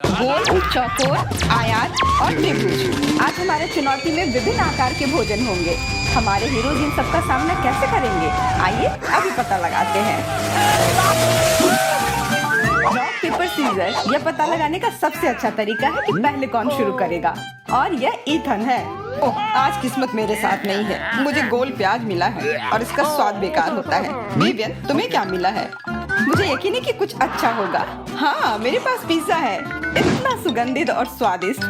गोल, चौकोर, आयत और त्रिभुज। आज हमारे चुनौती में विभिन्न आकार के भोजन होंगे। हमारे हीरोज इन सबका सामना कैसे करेंगे? आइए अभी पता लगाते हैं। रॉक पेपर सीजर, यह पता लगाने का सबसे अच्छा तरीका है कि पहले कौन शुरू करेगा। और यह ईथन है। ओह, आज किस्मत मेरे साथ नहीं है। मुझे गोल प्याज मिला है और इसका स्वाद बेकार होता है। विवियन, तुम्हें क्या मिला है? मुझे यकीन है कि कुछ अच्छा होगा। हाँ, मेरे पास पिज्जा है, इतना सुगंधित और स्वादिष्ट।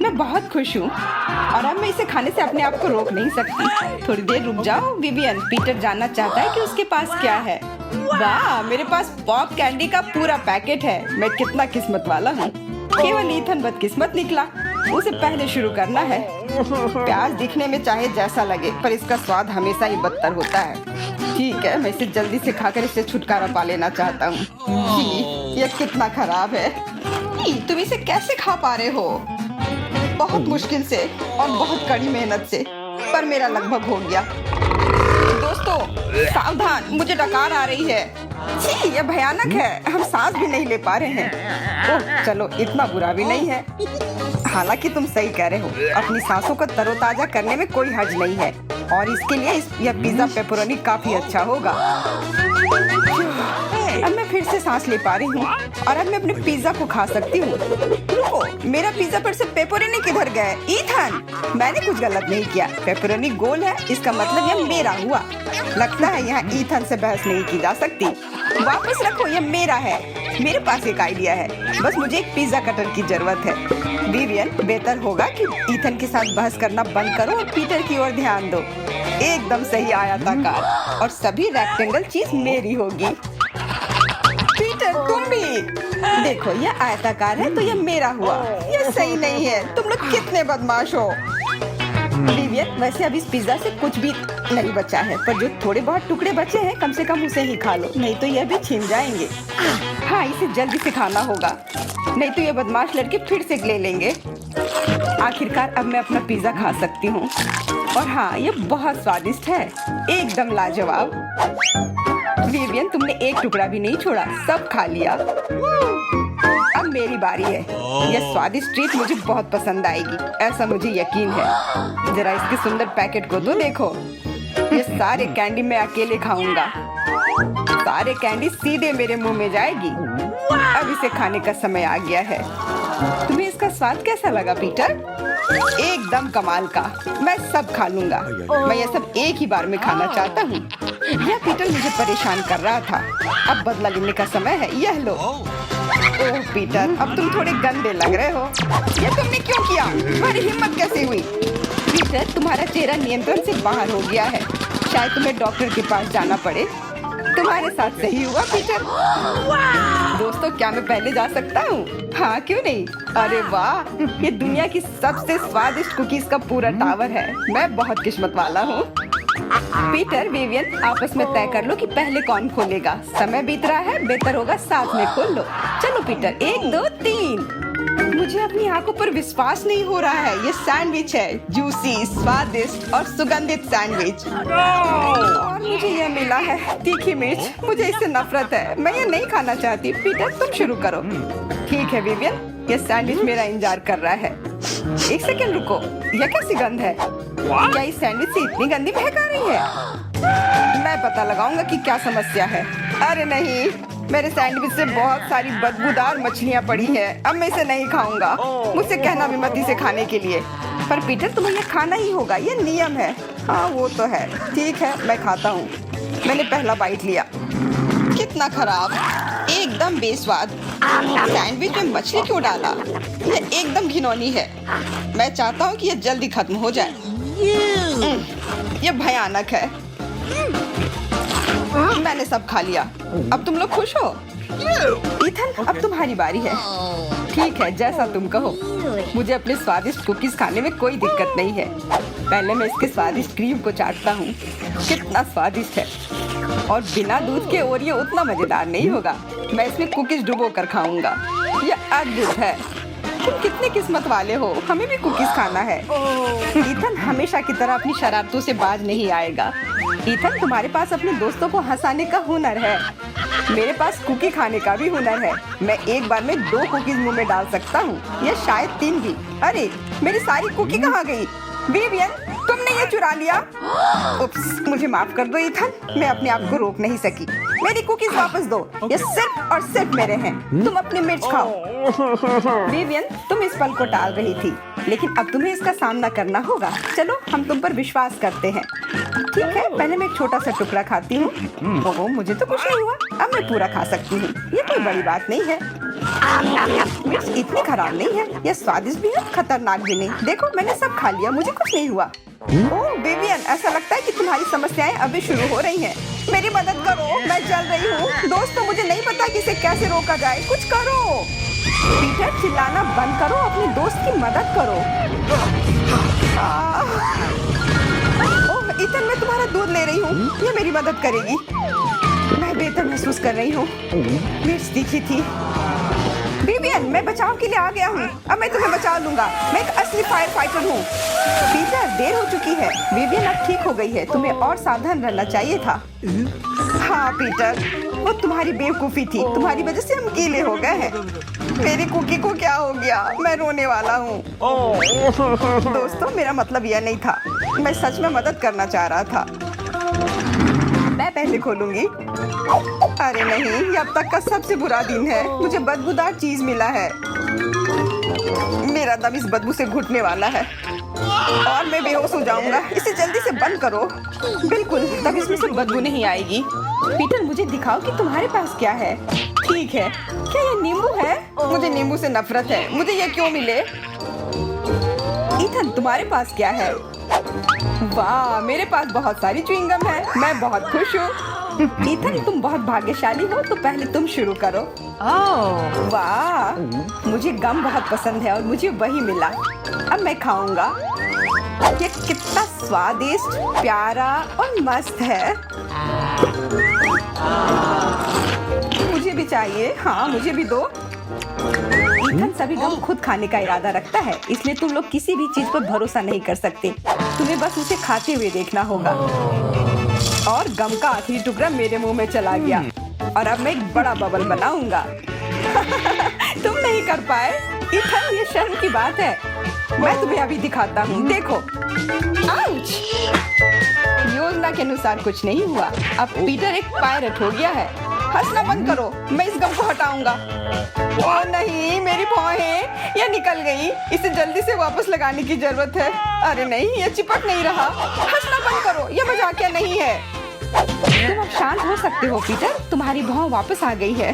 मैं बहुत खुश हूँ और अब मैं इसे खाने से अपने आप को रोक नहीं सकती। थोड़ी देर रुक जाओ विवियन, पीटर जानना चाहता है कि उसके पास क्या है। वाह, मेरे पास पॉप कैंडी का पूरा पैकेट है। मैं कितना किस्मत वाला हूँ। केवल ईथन बदकिस्मत निकला। उसे पहले शुरू करना है। प्याज दिखने में चाहे जैसा लगे, पर इसका स्वाद हमेशा ही बदतर होता है। ठीक है, मैं इसे जल्दी से खाकर इससे छुटकारा पा लेना चाहता हूँ। यह कितना खराब है। तुम इसे कैसे खा पा रहे हो? बहुत मुश्किल से और बहुत कड़ी मेहनत से, पर मेरा लगभग हो गया। दोस्तों सावधान, मुझे डकार आ रही है। छी, यह भयानक है। हम सांस भी नहीं ले पा रहे हैं। ओह चलो, इतना बुरा भी नहीं है। हालांकि तुम सही कह रहे हो, अपनी सांसों को तरोताजा करने में कोई हर्ज नहीं है और इसके लिए यह पिज्जा पेपरोनी काफी अच्छा होगा। अब मैं फिर से सांस ले पा रही हूँ और अब मैं अपने पिज्जा को खा सकती हूँ। रुको, मेरा पिज्जा पर से पेपरोनी किधर गए? ईथन, मैंने कुछ गलत नहीं किया। पेपरोनी गोल है, इसका मतलब यह मेरा हुआ। लगता है यहाँ ईथन से बहस नहीं की जा सकती। वापस रखो, यह मेरा है। मेरे पास एक आइडिया है, बस मुझे एक पिज्जा कटर की जरूरत है। विवियन, बेहतर होगा कि ईथन के साथ बहस करना बंद करो और पीटर की ओर ध्यान दो। एकदम सही आयताकार और सभी रेक्टेंगल चीज मेरी होगी। पीटर, तुम भी देखो, यह आयताकार है तो यह मेरा हुआ। यह सही नहीं है। तुम लोग कितने बदमाश हो। विवियन, वैसे अब इस पिज्जा से कुछ भी नहीं बचा है, पर जो थोड़े बहुत टुकड़े बचे हैं कम से कम उसे ही खा लो, नहीं तो यह भी छिन जाएंगे। हाँ, इसे जल्दी से खाना होगा, नहीं तो ये बदमाश लड़के फिर से ले लेंगे। आखिरकार अब मैं अपना पिज्जा खा सकती हूँ और हाँ, ये बहुत स्वादिष्ट है, एकदम लाजवाब। विवियन, तुमने एक टुकड़ा भी नहीं छोड़ा, सब खा लिया। अब मेरी बारी है। यह स्वादिष्ट ट्रीट मुझे बहुत पसंद आएगी, ऐसा मुझे यकीन है। जरा इसके सुंदर पैकेट को तो देखो। ये सारे कैंडी मैं अकेले खाऊंगा। सारे कैंडी सीधे मेरे मुंह में जाएगी। अब इसे खाने का समय आ गया है। तुम्हें इसका स्वाद कैसा लगा पीटर? एकदम कमाल का। मैं सब खा लूंगा। मैं ये सब एक ही बार में खाना चाहता हूँ। यह पीटर मुझे परेशान कर रहा था। अब बदला लेने का समय है। यह लो। ओह पीटर, अब तुम थोड़े गंदे लग रहे हो। ये तुमने क्यों किया? तुम्हारी हिम्मत कैसे हुई? पीटर, तुम्हारा चेहरा नियंत्रण से बाहर हो गया है। शायद तुम्हें डॉक्टर के पास जाना पड़े। तुम्हारे साथ सही हुआ पीटर। दोस्तों, क्या मैं पहले जा सकता हूँ? हाँ, क्यों नहीं? अरे वाह, ये दुनिया की सबसे स्वादिष्ट कुकीज का पूरा टावर है। मैं बहुत किस्मत वाला हूँ। पीटर, विवियन, आपस में तय कर लो कि पहले कौन खोलेगा। समय बीत रहा है, बेहतर होगा साथ में खोल लो। चलो पीटर, 1 2 3। मुझे अपनी आंखों पर विश्वास नहीं हो रहा है। ये सैंडविच है, जूसी, स्वादिष्ट और सुगंधित सैंडविच। और मुझे यह मिला है, तीखी मिर्च। मुझे इससे नफरत है, मैं ये नहीं खाना चाहती। पीटर, तुम शुरू करो। ठीक है विवियन, यह सैंडविच मेरा इंतजार कर रहा है। एक सेकंड रुको, यह कैसी गंध है? क्या इस सैंडविच से इतनी गंदी महक आ रही है? मैं पता लगाऊंगा कि क्या समस्या है। अरे नहीं, मेरे सैंडविच से बहुत सारी बदबूदार मछलियाँ पड़ी हैं। अब मैं इसे नहीं खाऊंगा। मुझसे कहना भी मत इसे खाने के लिए। पर पीटर, तुम्हें यह खाना ही होगा, यह नियम है। हाँ वो तो है। ठीक है, मैं खाता हूँ। मैंने पहला बाइट लिया। कितना खराब, एकदम बेस्वाद। सैंडविच में मछली क्यों डाला? यह एकदम घिनौनी है। मैं चाहता हूँ कि यह जल्दी खत्म हो जाए। यह भयानक है। मैंने सब खा लिया। अब तुम लोग खुश हो? ईथन, अब तुम्हारी बारी है। ठीक है, जैसा तुम कहो। मुझे अपने स्वादिष्ट कुकीज खाने में कोई दिक्कत नहीं है। पहले मैं इसके स्वादिष्ट क्रीम को चाटता हूँ। कितना स्वादिष्ट है। और बिना दूध के ओरियो उतना मजेदार नहीं होगा। मैं इसमें कुकीज डुबो कर खाऊंगा। यह अद्भुत है। तुम कितने किस्मत वाले हो, हमें भी कुकीज खाना है। ईथन हमेशा की तरह अपनी शरारतों से बाज नहीं आएगा। ईथन, तुम्हारे पास अपने दोस्तों को हंसाने का हुनर है। मेरे पास कुकी खाने का भी हुनर है। मैं एक बार में 2 कुकीज मुंह में डाल सकता हूँ, या शायद 3 भी। अरे मेरी सारी कुकी कहाँ गई? विवियन, तुमने ये चुरा लिया। उप्स, मुझे माफ कर दो ईथन, मैं अपने आप को रोक नहीं सकी। मेरी कुकीज वापस दो, ये सिर्फ और सिर्फ मेरे हैं। तुम अपनी मिर्च खाओ। विवियन, तुम इस पल को टाल रही थी, लेकिन अब तुम्हें इसका सामना करना होगा। चलो, हम तुम पर विश्वास करते हैं। ठीक है, पहले मैं एक छोटा सा टुकड़ा खाती हूँ। ओह, मुझे तो कुछ नहीं हुआ, अब मैं पूरा खा सकती हूँ। ये कोई बड़ी बात नहीं है। मिर्च इतनी खराब नहीं है, यह स्वादिष्ट भी है, खतरनाक भी नहीं। देखो, मैंने सब खा लिया, मुझे कुछ नहीं हुआ। ओह विवियन, ऐसा लगता है कि तुम्हारी समस्याएं अभी शुरू हो रही हैं। मेरी मदद करो, मैं जल रही हूँ। दोस्तों, मुझे नहीं पता कि इसे कैसे रोका जाए। कुछ करो। पीटर, चिल्लाना बंद करो, अपने दोस्त की मदद करो। ओह ईथन, मैं तुम्हारा दूध ले रही हूँ, ये मेरी मदद करेगी। मैं बेहतर महसूस कर रही हूँ। मिर्च तीखी थी। विवियन, मैं बचाव के लिए आ गया हूँ। अब मैं तुम्हें बचा लूंगा। मैं एक असली फायर फाइटर हूँ। पीटर, देर हो चुकी है। विवियन अब ठीक हो गई है, तुम्हें और सावधान रहना चाहिए था। हाँ पीटर, वो तुम्हारी बेवकूफी थी। तुम्हारी वजह से हम गीले हो गए हैं। मेरी कुकी को क्या हो गया? मैं रोने वाला हूँ। दोस्तों, मेरा मतलब यह नहीं था। मैं सच में मदद करना चाह रहा था। मैं पहले खोलूंगी। अरे नहीं, ये अब तक का सबसे बुरा दिन है। मुझे बदबूदार चीज मिला है। मेरा दम इस बदबू से घुटने वाला है और मैं बेहोश हो जाऊंगा। इसे जल्दी से बंद करो। बिल्कुल, तब इसमें से बदबू नहीं आएगी। पीटर, मुझे दिखाओ कि तुम्हारे पास क्या है। ठीक है, क्या ये नींबू है? मुझे नींबू से नफरत है। मुझे ये क्यों मिले? ईथन, तुम्हारे पास क्या है? वाह, मेरे पास बहुत सारी च्युइंगम है। मैं बहुत खुश हूँ। ईथन, तुम बहुत भाग्यशाली हो, तो पहले तुम शुरू करो। वाह, मुझे गम बहुत पसंद है और मुझे वही मिला। अब मैं खाऊंगा। ये कितना स्वादिष्ट, प्यारा और मस्त है। मुझे भी चाहिए। हाँ, मुझे भी दो। ईथन सभी गम खुद खाने का इरादा रखता है, इसलिए तुम लोग किसी भी चीज पर भरोसा नहीं कर सकते। तुम्हें बस उसे खाते हुए देखना होगा। और गम का आखिरी टुकड़ा मेरे मुंह में चला गया और अब मैं एक बड़ा बबल बनाऊंगा। तुम नहीं कर पाए। ईथन, ये शर्म की बात है। मैं तुम्हें अभी दिखाता हूँ, देखो। आउच! योजना के अनुसार कुछ नहीं हुआ। अब पीटर एक पायरेट हो गया है। हंसना बंद करो, मैं इस गम को हटाऊंगा। ओह नहीं, मेरी भौहें ये निकल गई। इसे जल्दी से वापस लगाने की जरूरत है। अरे नहीं, ये चिपक नहीं रहा। हंसना बंद करो, ये मजाकिया नहीं है। तुम अब शांत हो सकते हो पीटर, तुम्हारी भौं वापस आ गई है।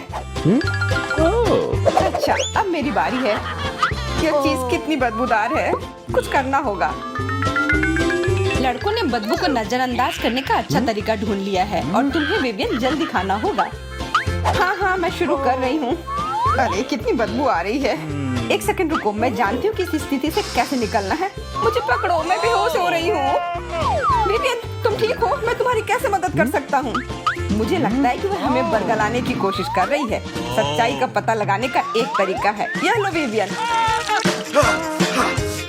अच्छा, अब मेरी बारी है। यह चीज कितनी बदबूदार है। कुछ करना होगा। लड़कों ने बदबू को नजरअंदाज करने का अच्छा तरीका ढूंढ लिया है और तुम्हें विवियन जल्दी खाना होगा। हाँ, मैं शुरू कर रही हूँ। अरे कितनी बदबू आ रही है। एक सेकंड रुको, मैं जानती हूँ कि इस स्थिति से कैसे निकलना है। मुझे पकड़ो, मैं बेहोश हो रही हूँ। विवियन, तुम ठीक हो? मैं तुम्हारी कैसे मदद कर सकता हूँ? मुझे लगता है कि वह हमें बरगलाने की कोशिश कर रही है। सच्चाई का पता लगाने का एक तरीका है। यह लो विवियन।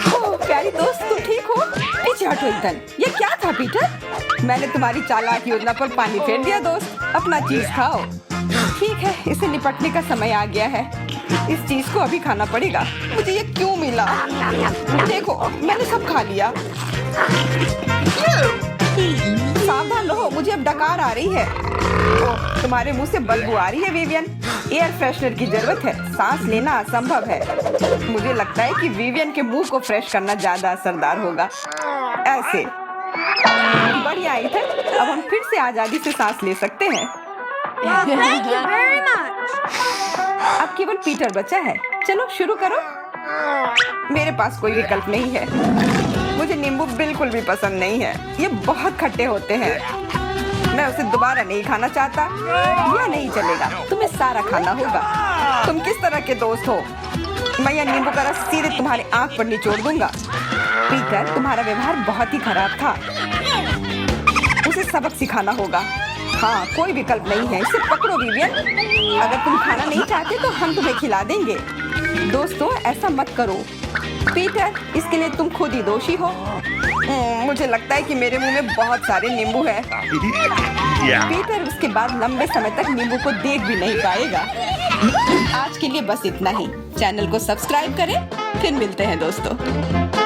ओह प्यारी दोस्त, तुम ठीक हो? पीछे हटो ईथन। ये क्या था पीटर? मैंने तुम्हारी चालाक योजना पर पानी फेर दिया दोस्त। अपना चीज खाओ। ठीक है, इसे निपटने का समय आ गया है। इस चीज को अभी खाना पड़ेगा। मुझे ये क्यों मिला? देखो, मैंने सब खा लिया। सावधान रहो, मुझे अब डकार आ रही है। ओह, तुम्हारे मुंह से बदबू आ रही है विवियन। एयर फ्रेशनर की जरूरत है। सांस लेना असंभव है। मुझे लगता है कि विवियन के मुंह को फ्रेश करना ज्यादा असरदार होगा। ऐसे। बढ़िया ईथन, अब हम फिर से आजादी से सांस ले सकते हैं। Thank you very much. अब केवल पीटर बचा है। चलो शुरू करो। मेरे पास कोई विकल्प नहीं है। मुझे नींबू बिल्कुल भी पसंद नहीं है। ये बहुत खट्टे होते हैं। मैं उसे दोबारा नहीं खाना चाहता। यह नहीं चलेगा, तुम्हें सारा खाना होगा। तुम किस तरह के दोस्त हो? मैं यह नींबू का रस सीधे तुम्हारी आंख पर निचोड़ दूंगा। पीटर, तुम्हारा व्यवहार बहुत ही खराब था। उसे सबक सिखाना होगा। हाँ, कोई विकल्प नहीं है। इसे पकड़ो विवियन। अगर तुम खाना नहीं चाहते तो हम तुम्हें खिला देंगे। दोस्तों, ऐसा मत करो। पीटर, इसके लिए तुम खुद ही दोषी हो। मुझे लगता है कि मेरे मुंह में बहुत सारे नींबू हैं। पीटर उसके बाद लंबे समय तक नींबू को देख भी नहीं पाएगा। आज के लिए बस इतना ही। चैनल को सब्सक्राइब करें, फिर मिलते हैं दोस्तों।